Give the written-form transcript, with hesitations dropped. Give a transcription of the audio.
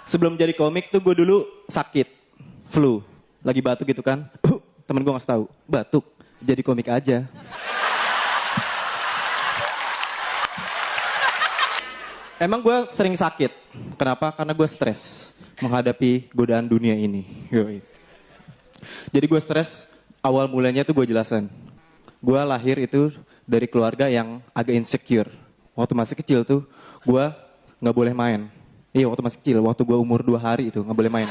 Sebelum jadi komik tuh gue dulu sakit, flu, lagi batuk gitu kan. Temen gue ngasih tahu, batuk, jadi komik aja. Emang gue sering sakit. Kenapa? Karena gue stres menghadapi godaan dunia ini. Yoi. Jadi gue stres, awal mulanya tuh gue jelasin. Gue lahir itu dari keluarga yang agak insecure. Waktu masih kecil tuh, gue nggak boleh main. Iya, waktu masih kecil, waktu gue umur 2 hari itu nggak boleh main.